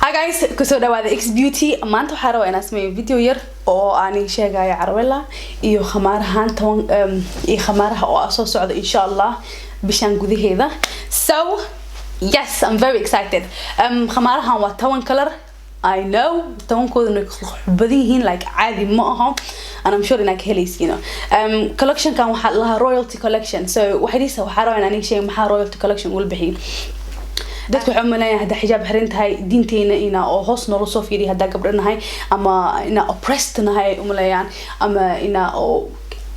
Hi guys, kusoo dhawaada X Beauty. Maanta waxaan rabaa inaan sameeyo video yar oo aan sheegayo Carwella iyo khamaarahan iyo khamaaraha oo soo socda insha Allah bishan gudaheeda. So, yes, I'm very excited. Khamaarahan waa 10 color. I know 10 koodna badan yihiin like caadi ma aha. And I'm sure inaa ka helaysiino. Collection kan waxa la Royalty Collection. So, waxaan rabaa inaan sheego maxaa Royalty Collection uu bixiyo. dadku waxay umaleeyaan hada xijaab xiran tahay diinteena ina oo hoos nolol soo fiiriyo hada gabdhanahay ama ina oppressed nahay umaleeyaan ama ina oo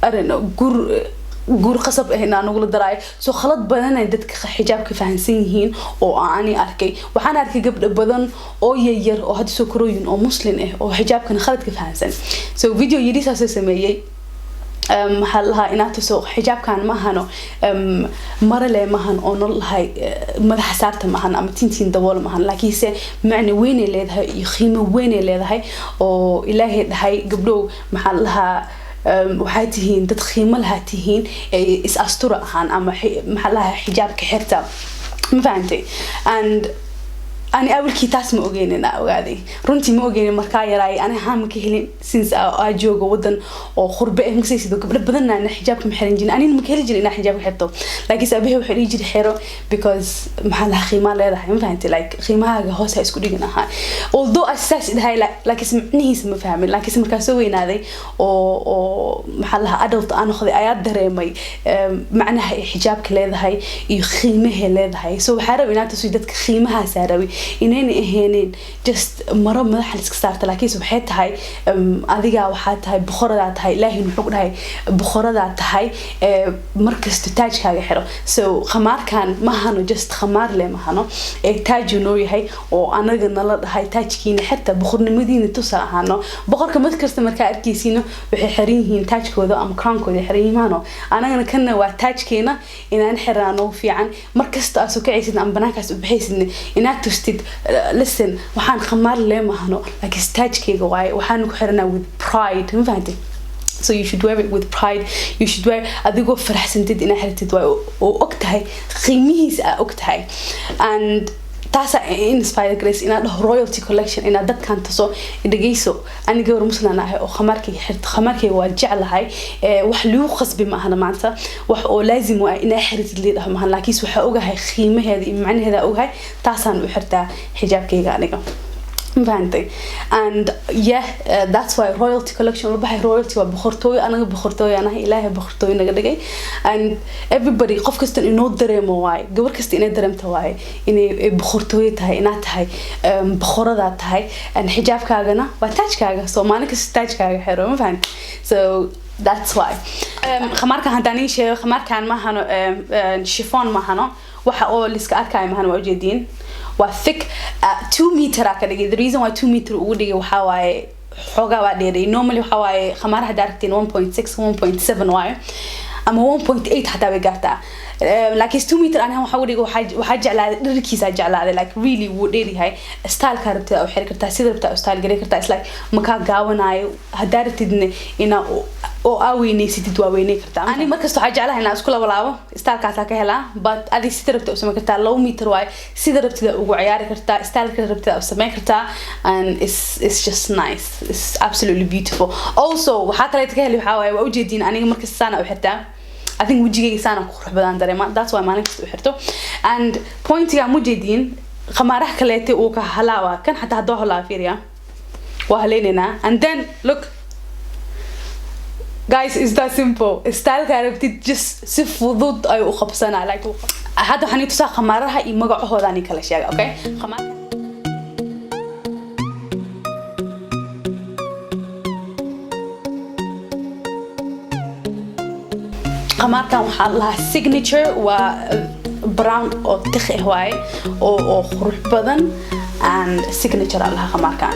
arino gur qasab ah ina nagu la daray soo khalad badan ay dadka xijaabka fahansan yihiin oo aani arkay waxaan arkay gabdho badan oo yar oo hada soo korooyin oo muslim ah oo xijaabkan khaladka fahansan so video yidis aso sameeyay محلها إنها تسوق حجاب كان مهانو مرة مهان أو نلها مدح سارت مهان أم تين دوال مهان لكن يصير معني وين اللي ده يخيم وين اللي ده أو إلهي ده هاي قبله محلها وحيتهين تتخيم لها تهين إس أسطورة هان أما محلها حجاب كحرتا ما فهمتي and أنا أول كي تاس مؤجيننا أوعدي رنتي مؤجين مركاي راي أنا هام كهلين سينس أجوج ودن أو خربة مكسيس دوك بدنا إن حجابكم حرينجين أنا مكهلجين إن حجابك حطه لكن سأبيه وحريجي الحيرة because محلها خيمة لا ده هم فهمتي like خيمة جهوسها يسكودينا هاي although أساس ده هاي like اسمعني اسم فاهم like اسم كاسوي نادي أو محلها adult أنا خذ آيات دريمي معناها حجابك لا ده هاي يخيمه لا ده هاي سو حرب إن تسويدك خيمها ساروي إنين إهانين just مرة مدح لسكستارت لكن سبحت هاي أذيجا وحات هاي بخورة هاي لاهي نحقد هاي بخورة هاي مركز تاج كاجي حلو so خمار كان مهانو just خمار له مهانو تاج نوري هاي وأنا قلنا هاي تاج كين حتى بخورنا مدينة توصل هانو بخور كمذكر استمركا أركيسينو وحرينهين تاج كوذا أم كران كوذا حرين مانو أنا كنا وتاج كينا إن أنحرانو في عن مركز تأسو كعيسنا أم بناكس بحيث إن تستد listen وحان خمار ليه مهانو like stage كي جواي وحان كحرنا with pride ما فهمتي so you should wear it with pride you should wear أديكو فرح سنتد إن حرتد وأكتهاي خيميس أكتهاي and تاسع inspired grace إن هذا royalty collection إن هذا كان تصو إدقيسو أنا جور مسلنا هاي أو خماركي واجع لهاي وحلو خص بما هنا معناته وح لازم وإن حرت اللي ده مهن لكيس وحوجه هاي خيمة هذه معنى هذا أوجه تاسع وحرتها حجاب كي قانيكم فهمتي and yeah that's why royalty collection ربحي royalty وبخورتوي أنا بخورتوي أنا إلهي بخورتوي نقدر and everybody قف كست إنه دريم واي قبل كست إنه دريم تواي إنه بخورتوي تهاي إنه تهاي بخورة ذات هاي and حجاب كاجنا وتاج كاجا so ما نكست تاج كاجا حلو ما فهمت so that's why خمار كان هنداني شيء خمار كان ما هنو شيفون ما هنو وحقول لسكار كاي ما هنو موجودين وثق 2 متر كده the reason why 2 متر ودي وحواي حوجا وادي normally وحواي خمارها داركتين 1.6 1.7 واي أما 1.8 حتى بقارتها لكن 2 متر أنا وحاولي وحاجة على ركيز على like really ودي هاي ستايل كاربتها أو حركتها سيدربتها أو ستايل جريكتها it's like مكان جاوناي هدارتني إنه أو أويني سيد وأويني كرتا أنا مركز حاجة على هنا أسكول ولاو ستايل كاتها كهلا but أدي سيدربتها أو سمي كرتا لو متر واي سيدربتها أو عياري كرتا ستايل كرتا أو سمي كرتا and it's just nice it's absolutely beautiful also وحتى لو تكهلي وحاوي وأوجدين أنا مركز سنة أو حتى I think وجهي سنة كخرج بدان دريما that's why ما نكست وحرته and point يا مجدين خمارة كليتي وكهلاوا كان حتى هدوه لا فيريا وهليننا and then look guys it's that simple style كاربتي just سفوض أي وخبصنا عليك هذا حني تسا خمارها يمجع هذاني كل شيء okay خمار خمار كان وحالها signature و brown أو تخ هواي أو خروج بدن and signature علىها خمار كان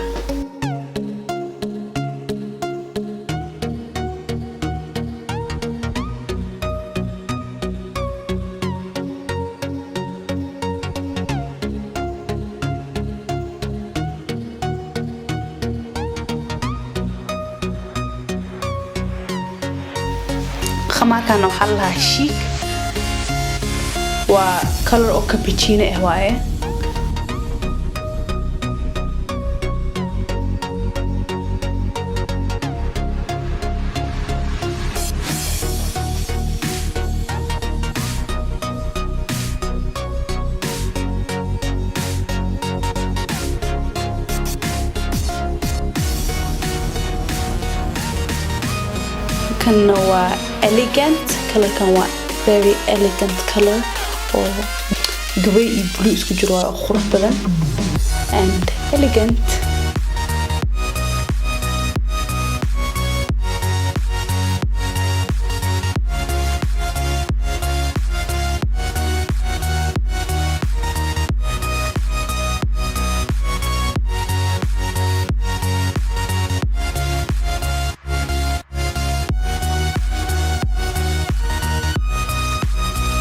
خمار كان وحالها شيك وكلر أو كابتشينو هواي كان هو elegant color كان هو very elegant color أو قبي blue اسكو جروا خروج بدن and elegant.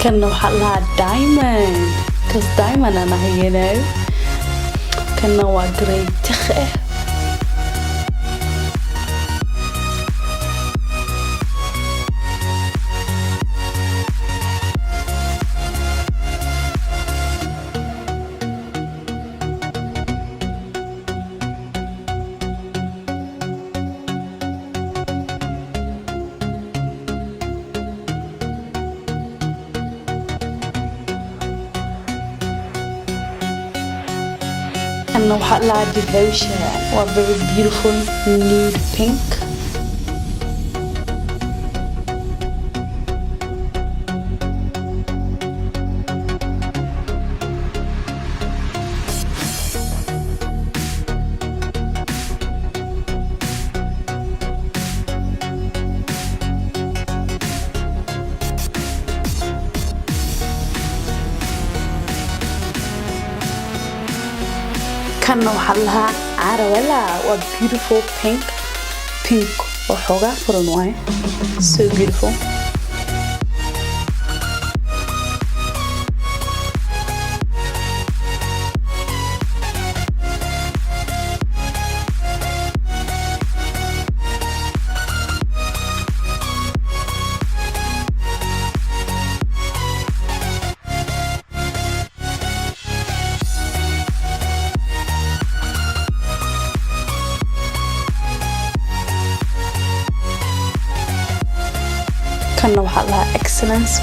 كان وحلها diamond cause diamond أنا هي know كان هو grey تخه كان وحلها devotion or very beautiful nude pink. كان وحلها عرولا و beautiful pink وحوجة فرنواي so beautiful. كان وحلها excellence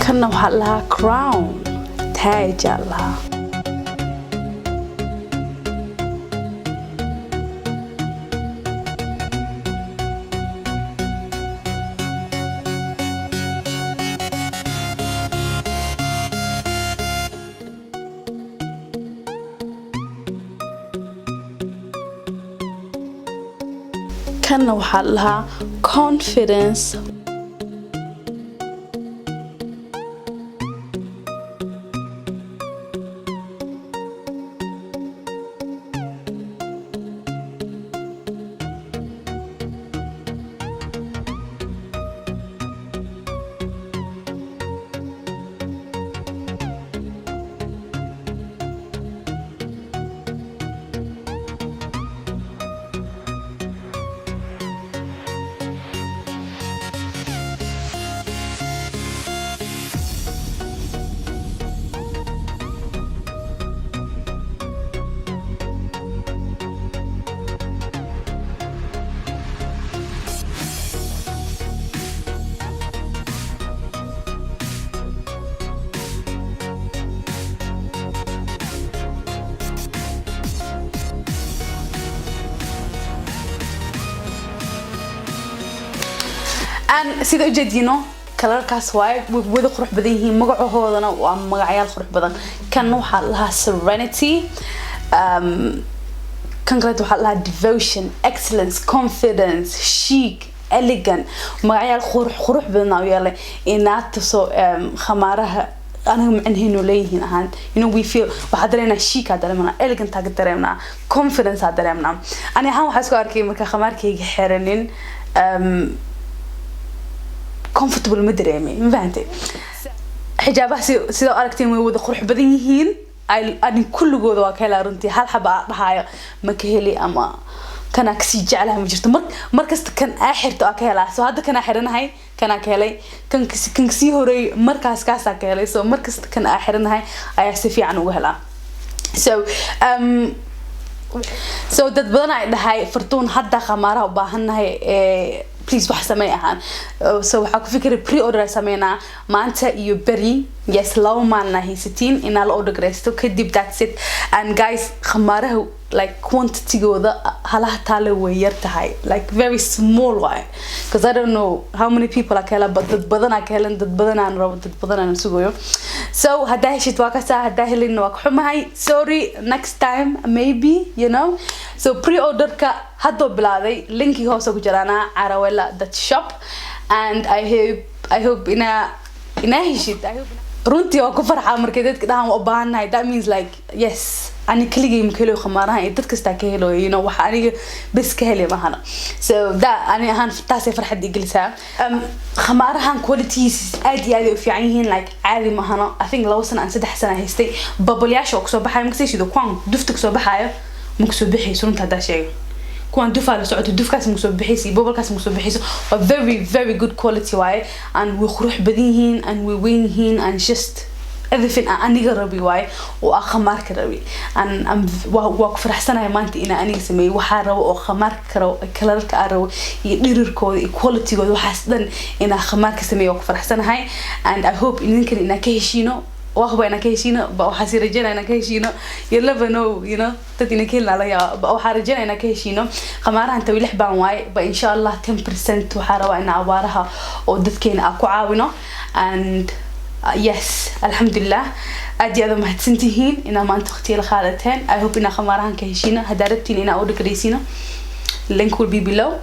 كان وحلها crown تاج لها. كان وحلها confidence أنا سيدا جدينو كلر كاسواي وذا قروح بديه مقعه هذانا ومقعيال قروح بدن كانوا حالها serenity كان قلت حالها devotion excellence confidence chic elegant مقعيال قروح بدنا ويلا إنات تصو خمارها أنا معنهن ليهن هان you know we feel وحضرنا chic هذا elegant هذا confidence هذا أنا هم حاسك أركي مركا خمار كي حرنين comfortable مدريمي ما فهمتي حجابها سيدا أركتين ويوضا قروح بديهين أنا كل جودة وكلا رنتي هل حبا هاي مكهلي أما كان كسي جعلها مجرد مركز كان آخر تأكلها سو هذا كان آخرنا هاي كان أكلي كان كسي هوري مركز كاس أكلي سو مركز كان آخرنا هاي أيسفي عنه وهلا so dad badan ay dhahay fartuun hadda khamaaraha u baahannahay please wax samee ahaan so waxa ku fikir pre-order sameena maanta iyo bari yes law man haysatiin in la order gareysto kadib that's it and guys khamaaraha like quantity gooda halaha taale way yar tahay like very small way because I don't know how many people are kala but dad badan ay kala dad badan aan rabo dad badan aan sugayo so hadaa heshid waa ka saa hadaa helin waa xumahay sorry next time maybe you know so pre-order ka haddo bilaaday linki hoos ku jirana arawella.shop and I hope ina heshid I hope runtii oo ku farxa markay dadka dhahan u baahanay that means like yes ani kaliya ma kaliya khamaaraha ee dad kasta ka helo you know waxa aniga bas ka helay mahana so that ani ahaan taasay farxad igilisa khamaarahan qualities aad iyo aad u fiican yihiin like caadi mahana I think 2 sano aan 3 sano haystay babalyaasha oo soo baxay ma kasii kuwan dufta soo baxayo ma kasoo bixiyso runta hada sheego kuwan dufa la socoto dufkaas ma soo bixiysi babalkaas ma soo bixiso very very good quality way and we qurux badan yihiin and we weyn yihiin and just everything aniga rabi way oo khamaarka rabi and waa ku faraxsanahay maanta in aniga sameeyo waxa rabo oo khamaarka karo kalarka rabo iyo dhirirkooda iyo qualitygooda waxaas dhan in khamaarka sameeyo ku faraxsanahay and I hope idinkan ina ka heshiino وأخبر أنا كهشينا وحاسي رجعنا أنا كهشينا يلا بنو you know تدينا كلنا لا يا وحرجعنا أنا كهشينا خمارها أنت ويلح بانواي بإن شاء الله 10% وحاروا إن عبارها ودتكين أكو عاونة and yes الحمد لله أدي هذا ما هتسنتهين إن ما أنت اختي الخالتين I hope إن خمارها كهشينا هدارتين إن أود كريسينا link will be below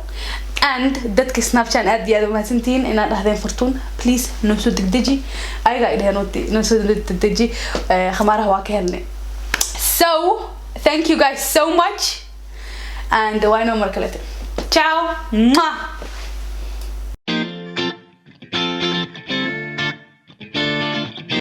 and dadka snapchat aad iyo aad ma santiin inaad dhahdeen fartuun please noo soo degdeji ayaga idhahay noo soo degdeji khamaaraha waa ka helnay so thank you guys so much and why no more kalete ciao